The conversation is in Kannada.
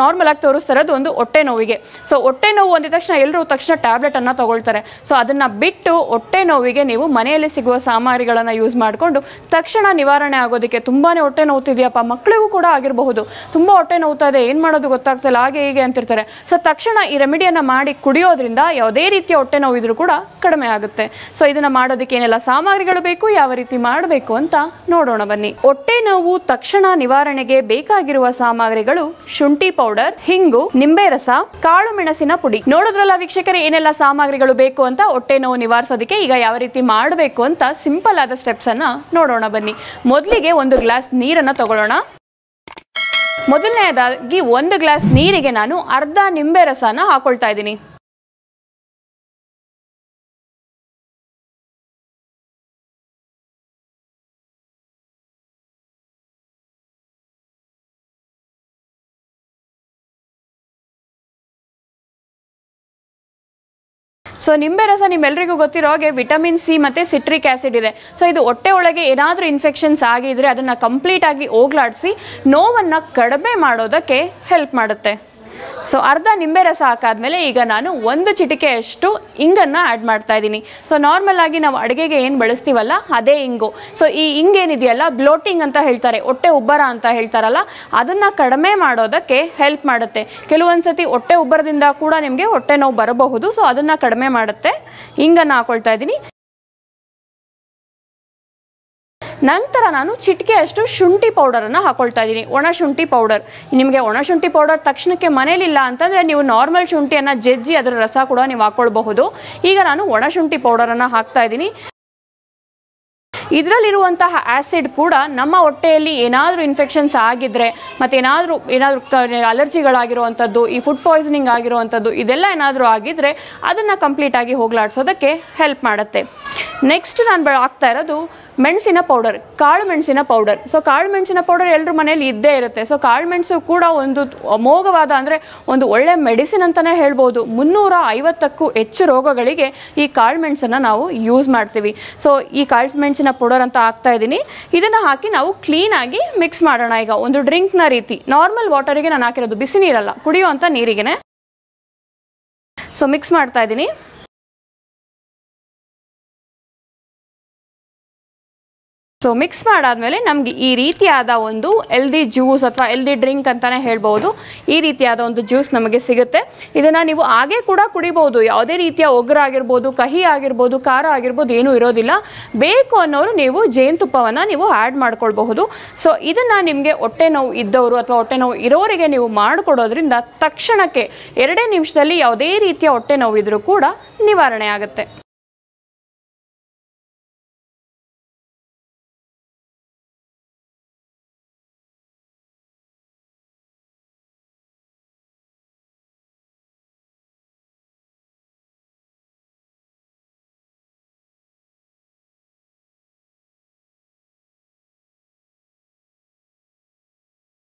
ನಾರ್ಮಲ್ ಆಗಿ ತೋರಿಸ್ತಾ ಇರೋದು ಒಂದು ಹೊಟ್ಟೆ ನೋವಿಗೆ. ಸೊ ಹೊಟ್ಟೆ ನೋವು ಅಂದಿದ ತಕ್ಷಣ ಎಲ್ಲರೂ ತಕ್ಷಣ ಟ್ಯಾಬ್ಲೆಟನ್ನು ತಗೊಳ್ತಾರೆ. ಸೊ ಅದನ್ನು ಬಿಟ್ಟು ಹೊಟ್ಟೆ ನೋವಿಗೆ ನೀವು ಮನೆಯಲ್ಲಿ ಸಿಗುವ ಸಾಮಗ್ರಿಗಳನ್ನು ಯೂಸ್ ಮಾಡಿಕೊಂಡು ತಕ್ಷಣ ನಿವಾರಣೆ ಆಗೋದಕ್ಕೆ. ತುಂಬಾ ಹೊಟ್ಟೆ ನೋವ್ತಿದೆಯಪ್ಪ, ಮಕ್ಕಳಿಗೂ ಕೂಡ ಆಗಿರಬಹುದು, ತುಂಬ ಹೊಟ್ಟೆ ನೋವ್ತಾ ಇದೆ, ಏನು ಮಾಡೋದು ಗೊತ್ತಾಗ್ತಿಲ್ಲ, ಹಾಗೆ ಹೀಗೆ ಅಂತಿರ್ತಾರೆ. ಸೊ ತಕ್ಷಣ ಈ ರೆಮಿಡಿಯನ್ನು ಮಾಡಿ ಕುಡಿಯೋದ್ರಿಂದ ಯಾವುದೇ ರೀತಿಯ ಹೊಟ್ಟೆ ನೋವು ಇದ್ರೂ ಕೂಡ ಕಡಿಮೆ ಆಗುತ್ತೆ. ಸೊ ಇದನ್ನು ಮಾಡೋದಕ್ಕೆ ಏನೆಲ್ಲ ಸಾಮಗ್ರಿಗಳು ಬೇಕು, ಯಾವ ರೀತಿ ಮಾಡಬೇಕು ಅಂತ ನೋಡೋಣ ಬನ್ನಿ. ಹೊಟ್ಟೆ ನೋವು ತಕ್ಷಣ ನಿವಾರಣೆಗೆ ಬೇಕಾಗಿರುವ ಸಾಮಗ್ರಿಗಳು ಶುಂಠಿ ಪೌಡರ್, ಹಿಂಗು, ನಿಂಬೆ ರಸ, ಕಾಳು ಮೆಣಸಿನ ಪುಡಿ. ನೋಡಿದ್ರಲ್ಲ ವೀಕ್ಷಕರೇ ಏನೆಲ್ಲ ಸಾಮಗ್ರಿಗಳು ಬೇಕು ಅಂತ ಹೊಟ್ಟೆ ನೋವು ನಿವಾರಿಸೋದಕ್ಕೆ. ಈಗ ಯಾವ ರೀತಿ ಮಾಡಬೇಕು ಅಂತ ಸಿಂಪಲ್ ಆದ ಸ್ಟೆಪ್ಸ್ ಅನ್ನ ನೋಡೋಣ ಬನ್ನಿ. ಮೊದಲಿಗೆ 1 ಗ್ಲಾಸ್ ನೀರನ್ನು ತಗೊಳ್ಳೋಣ. ಮೊದಲನೇದಾಗಿ 1 ಗ್ಲಾಸ್ ನೀರಿಗೆ ನಾನು ಅರ್ಧ ನಿಂಬೆ ರಸನ ಹಾಕೊಳ್ತಾ ಇದ್ದೀನಿ. ಸೊ ನಿಂಬೆ ರಸ ನಿಮ್ಮೆಲ್ಲರಿಗೂ ಗೊತ್ತಿರೋ ಹಾಗೆ ವಿಟಮಿನ್ ಸಿ ಮತ್ತು ಸಿಟ್ರಿಕ್ ಆ್ಯಸಿಡ್ ಇದೆ. ಸೊ ಇದು ಹೊಟ್ಟೆ ಒಳಗೆ ಏನಾದರೂ ಇನ್ಫೆಕ್ಷನ್ಸ್ ಆಗಿದ್ರೆ ಅದನ್ನು ಕಂಪ್ಲೀಟ್ ಆಗಿ ಹೋಗ್ಲಾಡಿಸಿ ನೋವನ್ನು ಕಡಿಮೆ ಮಾಡೋದಕ್ಕೆ ಹೆಲ್ಪ್ ಮಾಡುತ್ತೆ. ಸೊ ಅರ್ಧ ನಿಂಬೆ ರಸ ಹಾಕಾದ್ಮೇಲೆ ಈಗ ನಾನು 1 ಚಿಟಿಕೆಯಷ್ಟು ಇಂಗನ್ನು ಆ್ಯಡ್ ಮಾಡ್ತಾ ಇದ್ದೀನಿ. ಸೊ ನಾರ್ಮಲ್ ಆಗಿ ನಾವು ಅಡುಗೆಗೆ ಏನು ಬಳಸ್ತೀವಲ್ಲ ಅದೇ ಇಂಗು. ಸೊ ಈ ಇಂಗೇನಿದೆಯಲ್ಲ ಬ್ಲೋಟಿಂಗ್ ಅಂತ ಹೇಳ್ತಾರೆ, ಹೊಟ್ಟೆ ಉಬ್ಬರ ಅಂತ ಹೇಳ್ತಾರಲ್ಲ, ಅದನ್ನು ಕಡಿಮೆ ಮಾಡೋದಕ್ಕೆ ಹೆಲ್ಪ್ ಮಾಡುತ್ತೆ. ಕೆಲವೊಂದು ಸತಿ ಹೊಟ್ಟೆ ಉಬ್ಬರದಿಂದ ಕೂಡ ನಿಮಗೆ ಹೊಟ್ಟೆ ನೋವು ಬರಬಹುದು. ಸೊ ಅದನ್ನು ಕಡಿಮೆ ಮಾಡುತ್ತೆ. ಇಂಗನ್ನು ಹಾಕೊಳ್ತಾ ಇದ್ದೀನಿ. ನಂತರ ನಾನು ಚಿಟಿಕೆಯಷ್ಟು ಶುಂಠಿ ಪೌಡರನ್ನು ಹಾಕೊಳ್ತಾ ಇದ್ದೀನಿ, ಒಣ ಶುಂಠಿ ಪೌಡರ್. ನಿಮಗೆ ಒಣ ಶುಂಠಿ ಪೌಡರ್ ತಕ್ಷಣಕ್ಕೆ ಮನೇಲಿಲ್ಲ ಅಂತಂದರೆ ನೀವು ನಾರ್ಮಲ್ ಶುಂಠಿಯನ್ನು ಜಜ್ಜಿ ಅದರ ರಸ ಕೂಡ ನೀವು ಹಾಕ್ಕೊಳ್ಬಹುದು. ಈಗ ನಾನು ಒಣ ಶುಂಠಿ ಪೌಡರನ್ನು ಹಾಕ್ತಾ ಇದ್ದೀನಿ. ಇದರಲ್ಲಿರುವಂತಹ ಆ್ಯಸಿಡ್ ಕೂಡ ನಮ್ಮ ಹೊಟ್ಟೆಯಲ್ಲಿ ಏನಾದರೂ ಇನ್ಫೆಕ್ಷನ್ಸ್ ಆಗಿದ್ದರೆ ಮತ್ತು ಏನಾದರೂ ಅಲರ್ಜಿಗಳಾಗಿರುವಂಥದ್ದು, ಈ ಫುಡ್ ಪಾಯ್ಸನಿಂಗ್ ಆಗಿರುವಂಥದ್ದು, ಇದೆಲ್ಲ ಏನಾದರೂ ಆಗಿದ್ದರೆ ಅದನ್ನು ಕಂಪ್ಲೀಟಾಗಿ ಹೋಗಲಾಡಿಸೋದಕ್ಕೆ ಹೆಲ್ಪ್ ಮಾಡುತ್ತೆ. ನೆಕ್ಸ್ಟ್ ನಾನು ಹಾಕ್ತಾ ಇರೋದು ಮೆಣಸಿನ ಪೌಡರ್, ಕಾಳು ಮೆಣಸಿನ ಪೌಡರ್. ಸೊ ಕಾಳು ಮೆಣಸಿನ ಪೌಡರ್ ಎಲ್ಲರ ಮನೇಲಿ ಇದ್ದೇ ಇರುತ್ತೆ. ಸೊ ಕಾಳು ಮೆಣಸು ಕೂಡ ಒಂದು ಅಮೋಘವಾದ ಅಂದರೆ ಒಂದು ಒಳ್ಳೆ ಮೆಡಿಸಿನ್ ಅಂತಲೇ ಹೇಳ್ಬೋದು. 350ಕ್ಕೂ ಹೆಚ್ಚು ರೋಗಗಳಿಗೆ ಈ ಕಾಳು ಮೆಣಸನ್ನು ನಾವು ಯೂಸ್ ಮಾಡ್ತೀವಿ. ಸೊ ಈ ಕಾಳು ಮೆಣಸಿನ ಪೌಡರ್ ಅಂತ ಹಾಕ್ತಾ ಇದ್ದೀನಿ. ಇದನ್ನು ಹಾಕಿ ನಾವು ಕ್ಲೀನಾಗಿ ಮಿಕ್ಸ್ ಮಾಡೋಣ. ಈಗ ಒಂದು ಡ್ರಿಂಕ್ನ ರೀತಿ ನಾರ್ಮಲ್ ವಾಟರಿಗೆ ನಾನು ಹಾಕಿರೋದು, ಬಿಸಿ ನೀರಲ್ಲ, ಕುಡಿಯುವಂಥ ನೀರಿಗೆನೆ. ಸೊ ಮಿಕ್ಸ್ ಮಾಡ್ತಾ ಇದ್ದೀನಿ. ಸೊ ಮಿಕ್ಸ್ ಮಾಡಾದ್ಮೇಲೆ ನಮಗೆ ಈ ರೀತಿಯಾದ ಒಂದು ಹೆಲ್ದಿ ಜ್ಯೂಸ್ ಅಥವಾ ಹೆಲ್ದಿ ಡ್ರಿಂಕ್ ಅಂತಲೇ ಹೇಳ್ಬೋದು. ಈ ರೀತಿಯಾದ ಒಂದು ಜ್ಯೂಸ್ ನಮಗೆ ಸಿಗುತ್ತೆ. ಇದನ್ನು ನೀವು ಹಾಗೆ ಕೂಡ ಕುಡಿಬೋದು. ಯಾವುದೇ ರೀತಿಯ ಒಗ್ಗರಾಗಿರ್ಬೋದು, ಕಹಿ ಆಗಿರ್ಬೋದು, ಖಾರ ಆಗಿರ್ಬೋದು, ಏನೂ ಇರೋದಿಲ್ಲ. ಬೇಕು ಅನ್ನೋರು ನೀವು ಜೇನುತುಪ್ಪವನ್ನು ನೀವು ಆ್ಯಡ್ ಮಾಡ್ಕೊಳ್ಬಹುದು. ಸೊ ಇದನ್ನು ನಿಮಗೆ ಹೊಟ್ಟೆ ನೋವು ಇದ್ದವರು ಅಥವಾ ಹೊಟ್ಟೆ ನೋವು ಇರೋರಿಗೆ ನೀವು ಮಾಡಿಕೊಡೋದ್ರಿಂದ ತಕ್ಷಣಕ್ಕೆ 2 ನಿಮಿಷದಲ್ಲಿ ಯಾವುದೇ ರೀತಿಯ ಹೊಟ್ಟೆ ನೋವು ಇದ್ರೂ ಕೂಡ ನಿವಾರಣೆ ಆಗುತ್ತೆ.